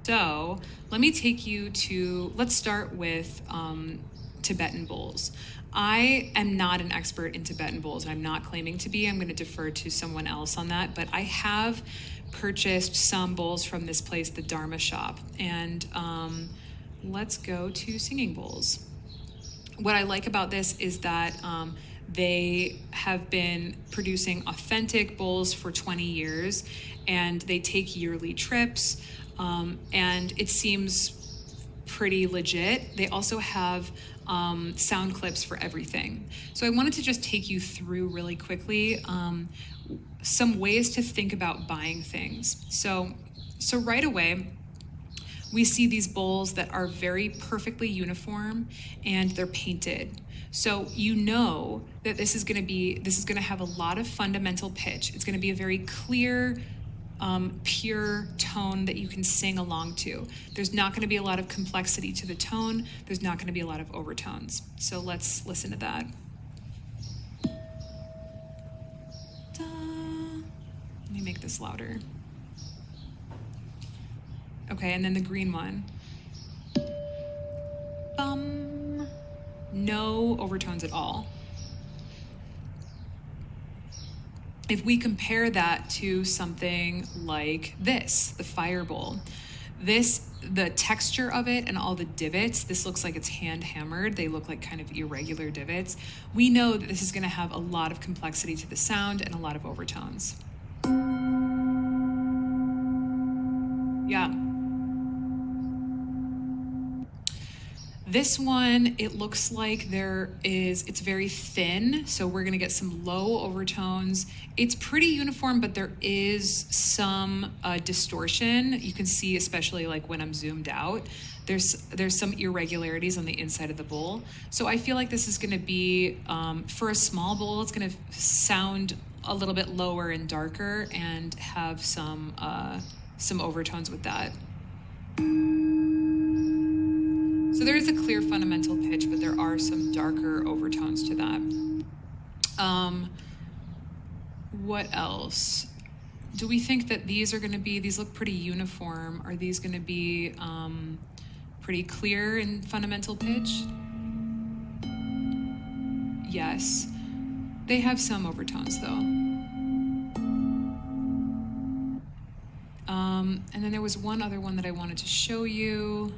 So let me take you to, let's start with Tibetan bowls. I am not an expert in Tibetan bowls. I'm not claiming to be. I'm going to defer to someone else on that. But I have purchased some bowls from this place, the Dharma Shop. And let's go to Singing Bowls. What I like about this is that they have been producing authentic bowls for 20 years, and they take yearly trips, and it seems pretty legit. They also have sound clips for everything. So I wanted to just take you through really quickly some ways to think about buying things. So right away, we see these bowls that are very perfectly uniform and they're painted. So you know that this is going to have a lot of fundamental pitch. It's going to be a very clear, pure tone that you can sing along to. There's not going to be a lot of complexity to the tone. There's not going to be a lot of overtones. So let's listen to that. Let me make this louder. Okay, and then the green one. No overtones at all. If we compare that to something like this, the fire bowl, the texture of it and all the divots, this looks like it's hand hammered. They look like kind of irregular divots. We know that this is going to have a lot of complexity to the sound and a lot of overtones. Yeah. This one, it looks like it's very thin, so we're gonna get some low overtones. It's pretty uniform, but there is some distortion. You can see, especially like when I'm zoomed out, there's some irregularities on the inside of the bowl. So I feel like this is gonna be, for a small bowl, it's gonna sound a little bit lower and darker and have some overtones with that. So there is a clear fundamental pitch, but there are some darker overtones to that. What else? Do we think that these look pretty uniform? Are these going to be pretty clear in fundamental pitch? Yes. They have some overtones though. And then there was one other one that I wanted to show you.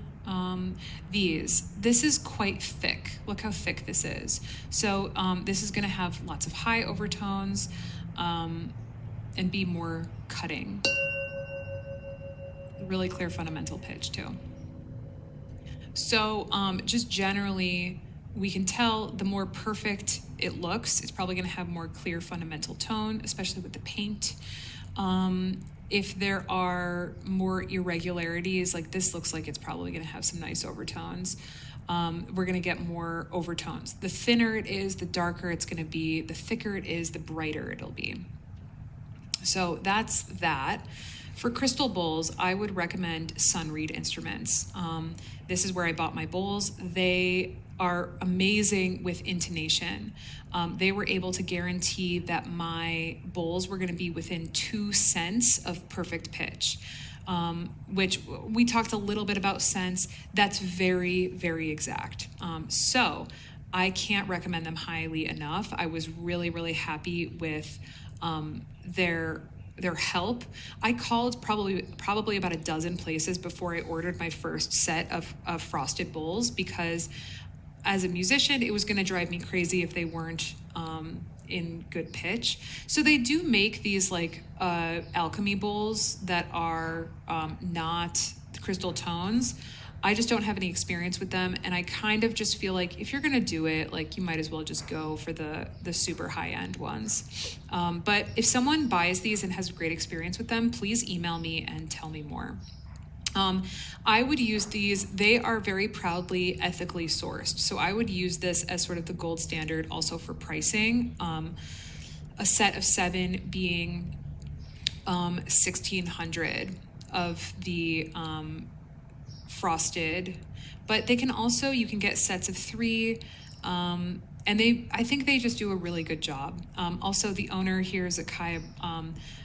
This is quite thick. Look how thick this is. So this is going to have lots of high overtones and be more cutting. Really clear fundamental pitch too. So just generally, we can tell the more perfect it looks, it's probably going to have more clear fundamental tone, especially with the paint. If there are more irregularities, like this looks like it's probably going to have some nice overtones. We're going to get more overtones. The thinner it is, the darker it's going to be. The thicker it is, the brighter it'll be. So that's that. For crystal bowls, I would recommend Sunreed Instruments. This is where I bought my bowls. They are amazing with intonation. They were able to guarantee that my bowls were going to be within 2 cents of perfect pitch, which we talked a little bit about cents. That's very, very exact. So I can't recommend them highly enough. I was really, really happy with their help. I called probably about a dozen places before I ordered my first set of frosted bowls, because as a musician, it was going to drive me crazy if they weren't in good pitch. So they do make these like alchemy bowls that are not crystal tones. I just don't have any experience with them, and I kind of just feel like if you're going to do it, like you might as well just go for the super high-end ones. But if someone buys these and has a great experience with them, please email me and tell me more. I would use these. They are very proudly ethically sourced. So I would use this as sort of the gold standard also for pricing. A set of 7 being $1,600 of the frosted, but they can also, you can get sets of 3. And I think they just do a really good job. Also, the owner here, Zakiah,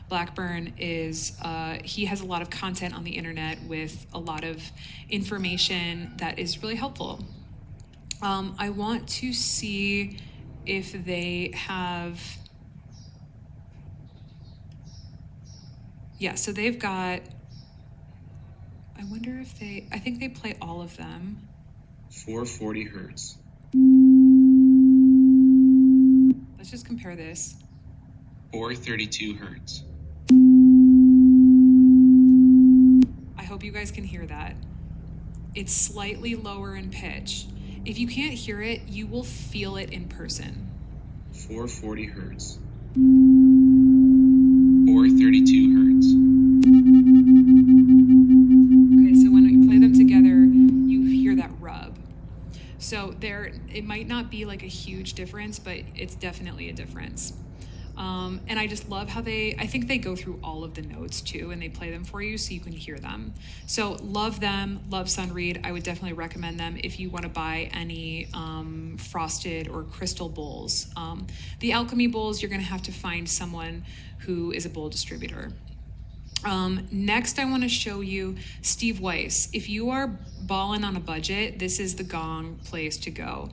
Blackburn is, he has a lot of content on the internet with a lot of information that is really helpful. I want to see if they have, yeah, so they've got, I wonder if they, I think they play all of them. 440 hertz. Let's just compare this. 432 hertz. I hope you guys can hear that. It's slightly lower in pitch. If you can't hear it, you will feel it in person. 440 hertz. 432 hertz. Okay, so when we play them together, you hear that rub. So it might not be like a huge difference, but it's definitely a difference. And I just love how I think they go through all of the notes too, and they play them for you so you can hear them. So love them, love Sunreed. I would definitely recommend them if you want to buy any frosted or crystal bowls. The alchemy bowls, you're going to have to find someone who is a bowl distributor. Next, I want to show you Steve Weiss. If you are balling on a budget, this is the gong place to go.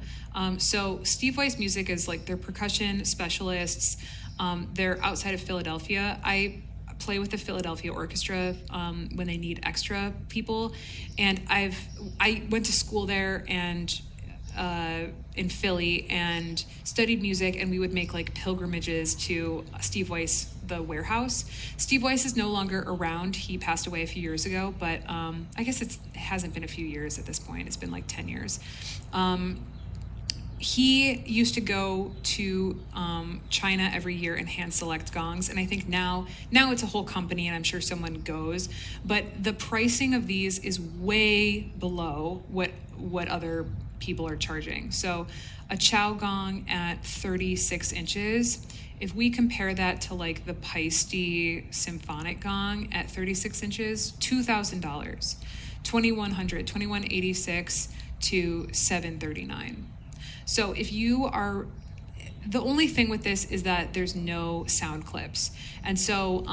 So Steve Weiss Music is like, they're percussion specialists. They're outside of Philadelphia. I play with the Philadelphia Orchestra when they need extra people, and I went to school there and in Philly and studied music, and we would make like pilgrimages to Steve Weiss, the warehouse. Steve Weiss is no longer around. He passed away a few years ago, but I guess it hasn't been a few years at this point. It's been like 10 years. He used to go to China every year and hand select gongs, and I think now it's a whole company, and I'm sure someone goes, but the pricing of these is way below what other people are charging. So a Chow gong at 36 inches, if we compare that to like the Paiste symphonic gong at 36 inches, $2,000, $2,186 to $739. So if you are, the only thing with this is that there's no sound clips. And so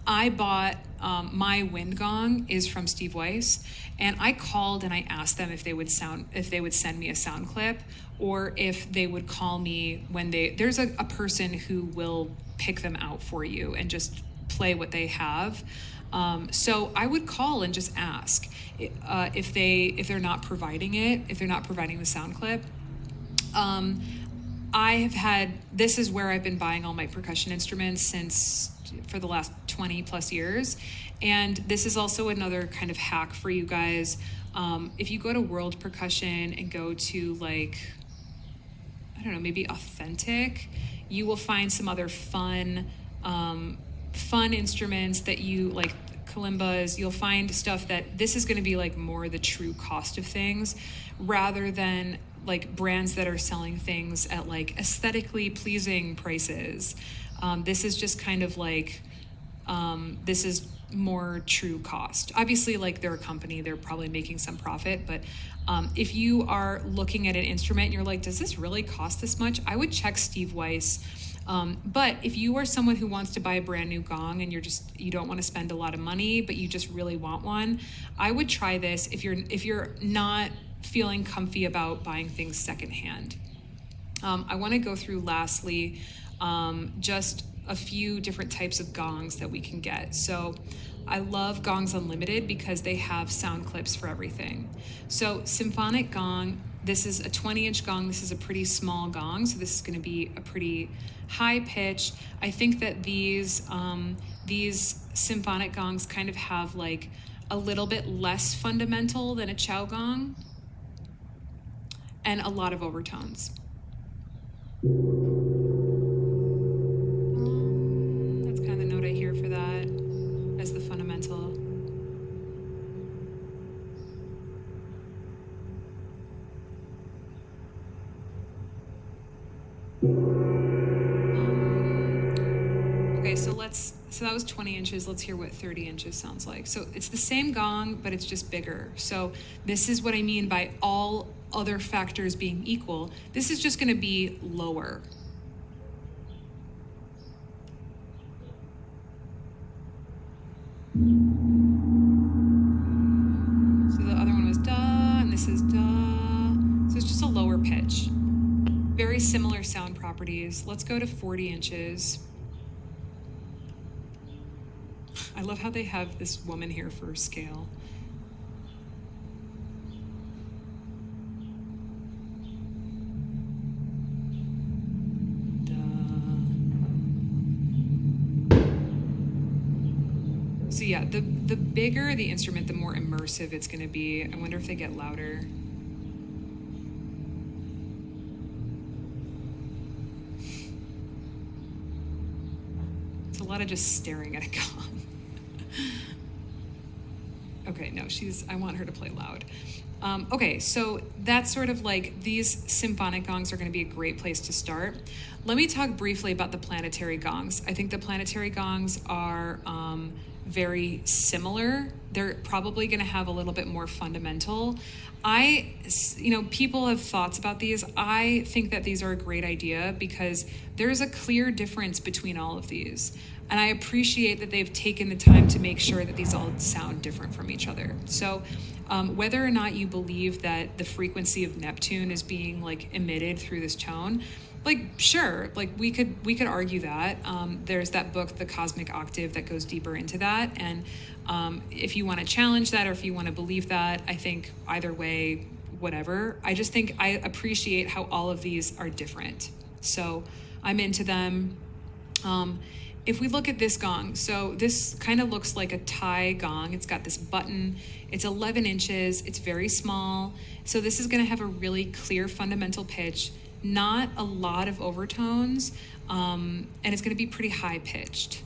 I bought, my wind gong is from Steve Weiss, and I called and I asked them if they would send me a sound clip, or if they would call me when there's a person who will pick them out for you and just play what they have. So I would call and just ask if they're not providing it, if they're not providing the sound clip. This is where I've been buying all my percussion instruments for the last 20 plus years. And this is also another kind of hack for you guys. If you go to World Percussion and go to like, I don't know, maybe Authentic, you will find some other fun instruments that you like, kalimbas. You'll find stuff that this is going to be like more the true cost of things, rather than like brands that are selling things at like aesthetically pleasing prices. This is just kind of like, this is more true cost. Obviously, like they're a company, they're probably making some profit, but if you are looking at an instrument and you're like, does this really cost this much? I would check Steve Weiss. But if you are someone who wants to buy a brand new gong and you don't want to spend a lot of money, but you just really want one, I would try this if you're not feeling comfy about buying things secondhand. I want to go through lastly just a few different types of gongs that we can get. So I love Gongs Unlimited because they have sound clips for everything. So symphonic gong, this is a 20-inch gong. This is a pretty small gong, so this is going to be a pretty high pitch. I think that these symphonic gongs kind of have like a little bit less fundamental than a Chow gong, and a lot of overtones. That's kind of the note I hear for that as the fundamental. Okay, so that was 20 inches. Let's hear what 30 inches sounds like. So it's the same gong, but it's just bigger. So this is what I mean by all other factors being equal. This is just going to be lower. So the other one was da, and this is da. So it's just a lower pitch. Very similar sound properties. Let's go to 40 inches. I love how they have this woman here for scale. So yeah, the bigger the instrument, the more immersive it's going to be. I wonder if they get louder. It's a lot of just staring at a gong. Okay, no, I want her to play loud. Okay, so that's sort of like these symphonic gongs are going to be a great place to start. Let me talk briefly about the planetary gongs. I think the planetary gongs are very similar. They're probably going to have a little bit more fundamental. People have thoughts about these. I think that these are a great idea because there's a clear difference between all of these. And I appreciate that they've taken the time to make sure that these all sound different from each other. So whether or not you believe that the frequency of Neptune is being like emitted through this tone, like, sure, like we could argue that. There's that book, The Cosmic Octave, that goes deeper into that. And if you want to challenge that or if you want to believe that, I think either way, whatever. I just think I appreciate how all of these are different. So I'm into them. If we look at this gong, so this kind of looks like a Thai gong. It's got this button. It's 11 inches. It's very small. So this is going to have a really clear fundamental pitch, not a lot of overtones, and it's going to be pretty high pitched.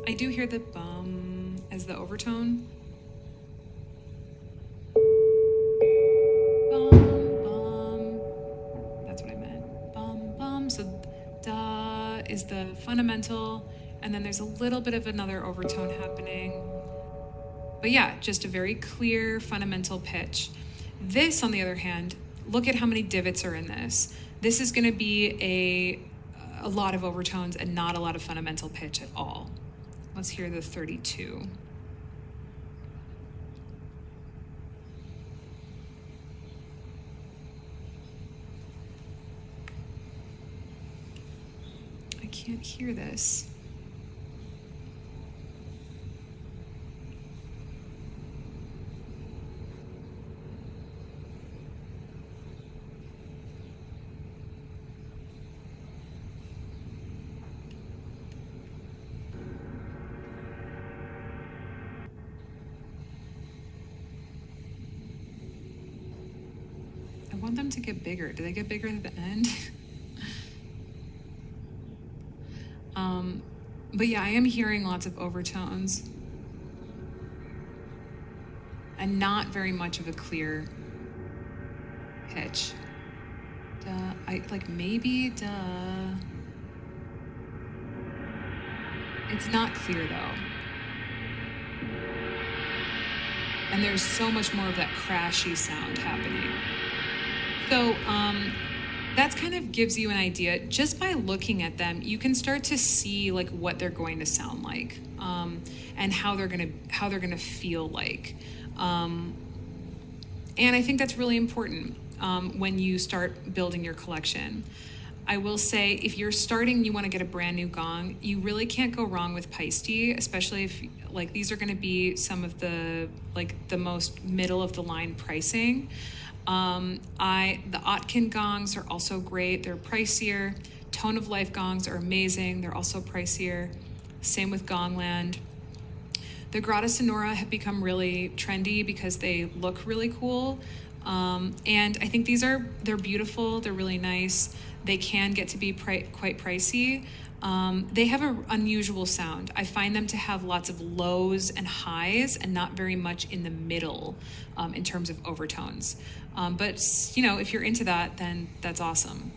I do hear the bum as the overtone. So da is the fundamental, and then there's a little bit of another overtone happening. But yeah, just a very clear fundamental pitch. This, on the other hand, look at how many divots are in this. This is going to be a lot of overtones and not a lot of fundamental pitch at all. Let's hear the 32. I can't hear this. I want them to get bigger. Do they get bigger at the end? But yeah, I am hearing lots of overtones and not very much of a clear pitch. Maybe. It's not clear though. And there's so much more of that crashy sound happening. So, that kind of gives you an idea. Just by looking at them, you can start to see like what they're going to sound like, and how they're gonna feel like. And I think that's really important when you start building your collection. I will say, if you're starting, you want to get a brand new gong, you really can't go wrong with Paiste, especially if like these are going to be some of the most middle of the line pricing. The Otkin gongs are also great. They're pricier. Tone of Life gongs are amazing. They're also pricier. Same with Gongland. The Grata Sonora have become really trendy because they look really cool. And I think they're beautiful. They're really nice. They can get to be quite pricey. They have an unusual sound. I find them to have lots of lows and highs and not very much in the middle in terms of overtones. But if you're into that, then that's awesome.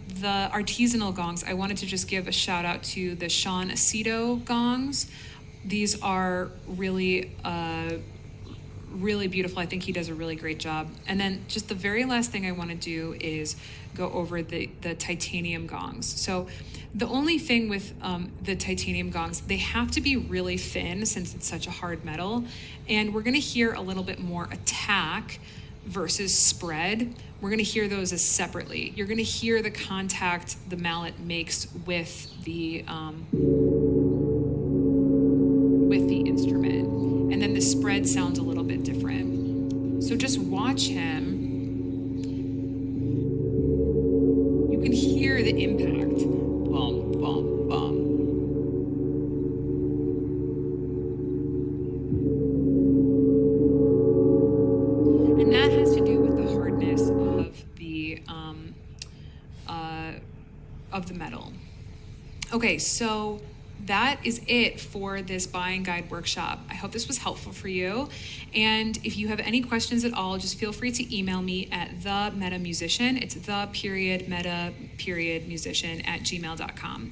The artisanal gongs, I wanted to just give a shout out to the Sean Aceto gongs. These are really really beautiful. I think he does a really great job. And then just the very last thing I want to do is go over the titanium gongs. So the only thing with the titanium gongs, they have to be really thin since it's such a hard metal. And we're going to hear a little bit more attack versus spread. We're going to hear those as separately. You're going to hear the contact the mallet makes with the instrument, and then the spread sounds a little bit different. So just watch him. You can hear the impact. Bum, bum, bum. And that has to do with the hardness of the metal. Okay, so that is it for this buying guide workshop. I hope this was helpful for you. And if you have any questions at all, just feel free to email me at themetamusician. It's the.meta.musician@gmail.com.